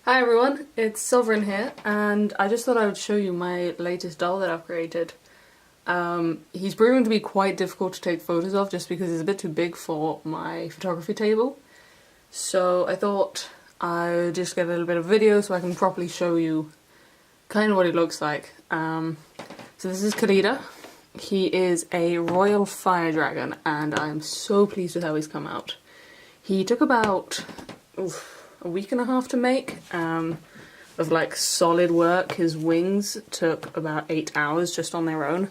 Hi everyone, it's Sovereign here, and I just thought I would show you my latest doll that I've created. He's proven to be quite difficult to take photos of just because he's a bit too big for my photography table. So I thought I would just get a little bit of video so I can properly show you kind of what he looks like. So this is Calida. He is a royal fire dragon and I'm so pleased with how he's come out. He took about a week and a half to make of like solid work. His wings took about 8 hours just on their own,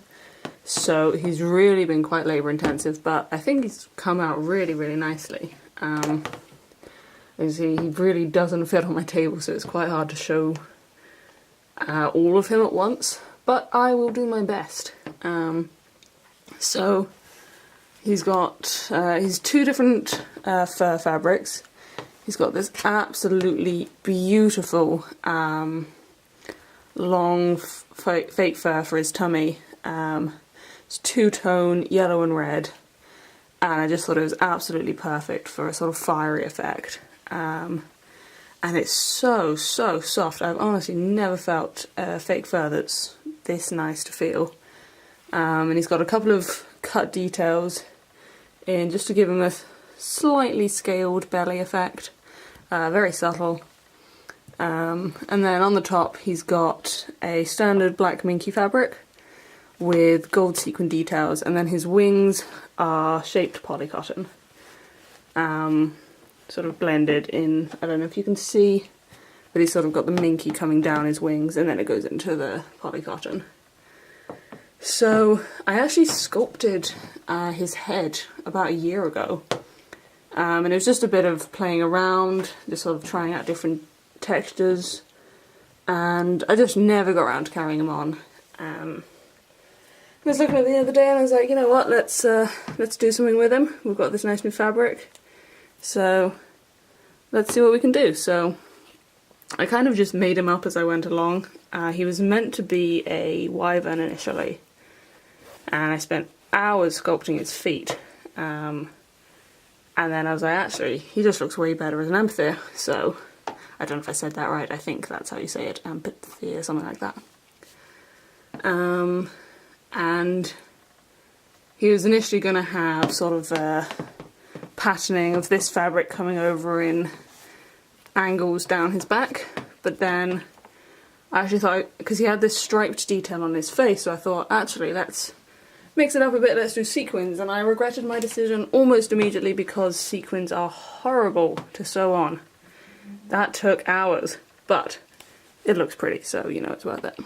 so he's really been quite labour intensive, but I think he's come out really nicely. As you see, he really doesn't fit on my table, so it's quite hard to show all of him at once, but I will do my best. So he's got his two different fur fabrics. He's got this absolutely beautiful long fake fur for his tummy. It's two-tone, yellow and red, and I just thought it was absolutely perfect for a sort of fiery effect. And it's so soft. I've honestly never felt fake fur that's this nice to feel. And he's got a couple of cut details in just to give him a slightly scaled belly effect, very subtle. And then on the top he's got a standard black minky fabric with gold sequin details, and then his wings are shaped polycotton, sort of blended in. I don't know if you can see, but he's sort of got the minky coming down his wings and then it goes into the polycotton. So I actually sculpted his head about a year ago. And it was just a bit of playing around, just sort of trying out different textures, and I just never got around to carrying him on. I was looking at it the other day and I was like, you know what, let's do something with him. We've got this nice new fabric, so let's see what we can do. So I kind of just made him up as I went along. He was meant to be a wyvern initially, and I spent hours sculpting his feet. And then I was like, actually, he just looks way better as an Ampithere. So, I don't know if I said that right, I think that's how you say it, Ampithere, something like that. And he was initially going to have sort of a patterning of this fabric coming over in angles down his back, but then I actually thought, because he had this striped detail on his face, so I thought, actually, let's mix it up a bit, let's do sequins, and I regretted my decision almost immediately because sequins are horrible to sew on. That took hours, but it looks pretty, so you know it's worth it.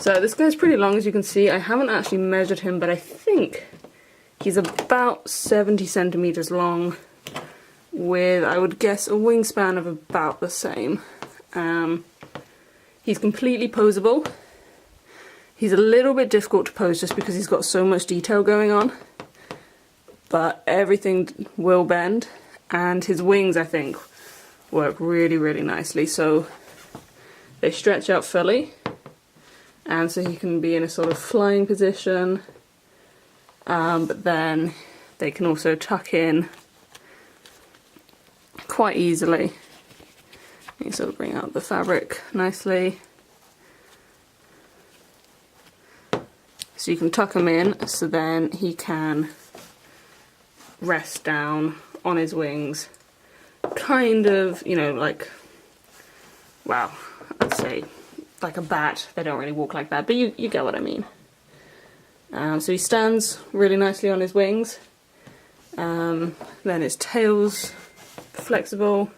So this guy's pretty long, as you can see. I haven't actually measured him, but I think he's about 70 centimeters long with, I would guess, a wingspan of about the same. He's completely posable. He's a little bit difficult to pose just because he's got so much detail going on, but everything will bend, and his wings, I think, work really nicely. So they stretch out fully, and so he can be in a sort of flying position, but then they can also tuck in quite easily. You sort of bring out the fabric nicely. So you can tuck him in so then he can rest down on his wings, kind of, you know, like, well, I'd say like a bat. They don't really walk like that, but you get what I mean. So he stands really nicely on his wings. Then his tail's flexible.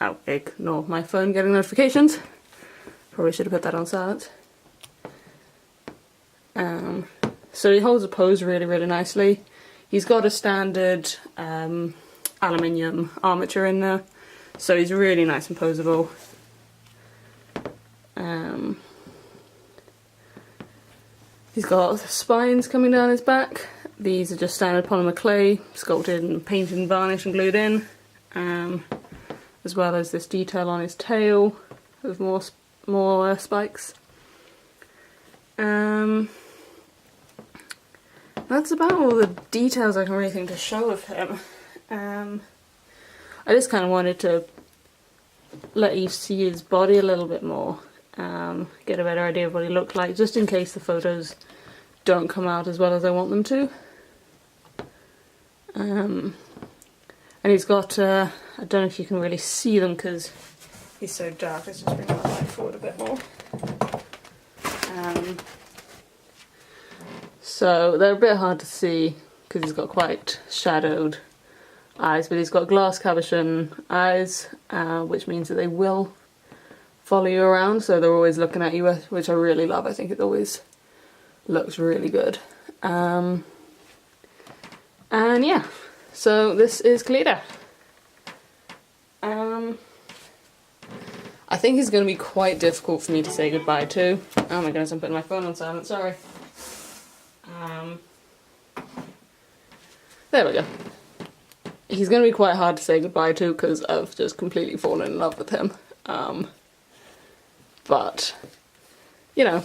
Oh, ignore my phone getting notifications. Probably should have put that on silent. So he holds a pose really nicely. He's got a standard aluminium armature in there, so he's really nice and posable. He's got spines coming down his back. These are just standard polymer clay, sculpted and painted and varnished and glued in, as well as this detail on his tail with more spikes. That's about all the details I can really think to show of him. I just kind of wanted to let you see his body a little bit more, get a better idea of what he looked like, just in case the photos don't come out as well as I want them to. And he's got, I don't know if you can really see them because he's so dark. Let's just bring that light forward a bit more. So they're a bit hard to see because he's got quite shadowed eyes, but he's got glass cabochon eyes, which means that they will follow you around, so they're always looking at you, which I really love. I think it always looks really good. And yeah, so this is Calida. I think he's going to be quite difficult for me to say goodbye to. Oh my goodness, I'm putting my phone on silent, sorry. There we go. He's going to be quite hard to say goodbye to because I've just completely fallen in love with him. But, you know,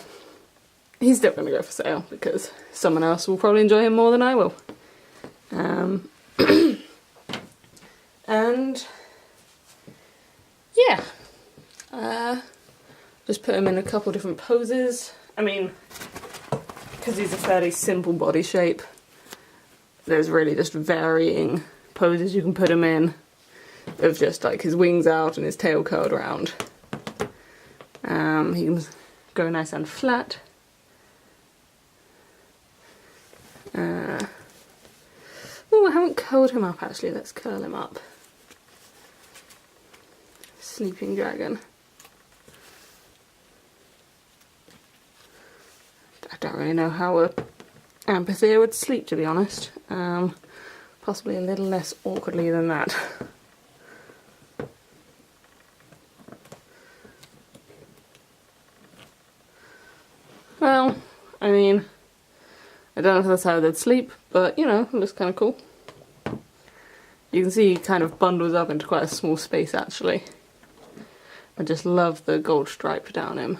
he's still going to go for sale because someone else will probably enjoy him more than I will. And yeah, just put him in a couple different poses. I mean, because he's a fairly simple body shape, there's really just varying poses you can put him in, of just like his wings out and his tail curled around. He can go nice and flat. Oh, I haven't curled him up actually, let's curl him up. Sleeping dragon. I don't really know how a Ampithere would sleep, to be honest. Possibly a little less awkwardly than that. Well, I mean, I don't know if that's how they'd sleep, but you know, it looks kind of cool. You can see he kind of bundles up into quite a small space actually. I just love the gold stripe down him.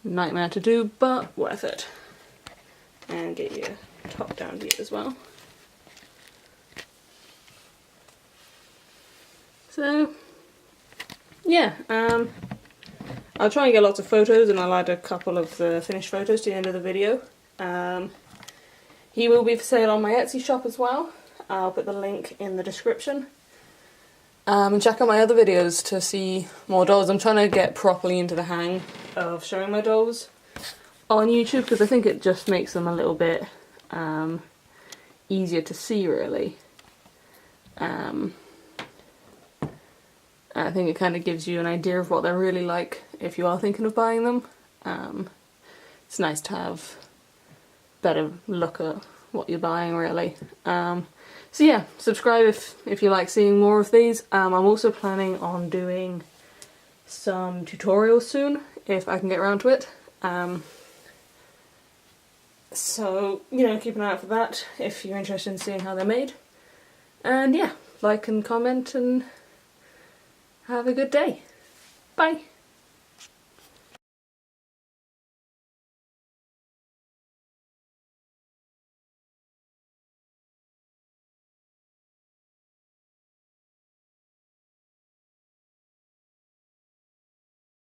Nightmare to do, but worth it. And get your top down view as well. So yeah, I'll try and get lots of photos, and I'll add a couple of the finished photos to the end of the video. He will be for sale on my Etsy shop as well. I'll put the link in the description. And check out my other videos to see more dolls. I'm trying to get properly into the hang of showing my dolls on YouTube because I think it just makes them a little bit easier to see, really. I think it kind of gives you an idea of what they're really like if you are thinking of buying them. It's nice to have a better look at what you're buying, really. So yeah, subscribe if you like seeing more of these. I'm also planning on doing some tutorials soon, if I can get around to it. So, you know, keep an eye out for that if you're interested in seeing how they're made. And yeah, like and comment and have a good day. Bye!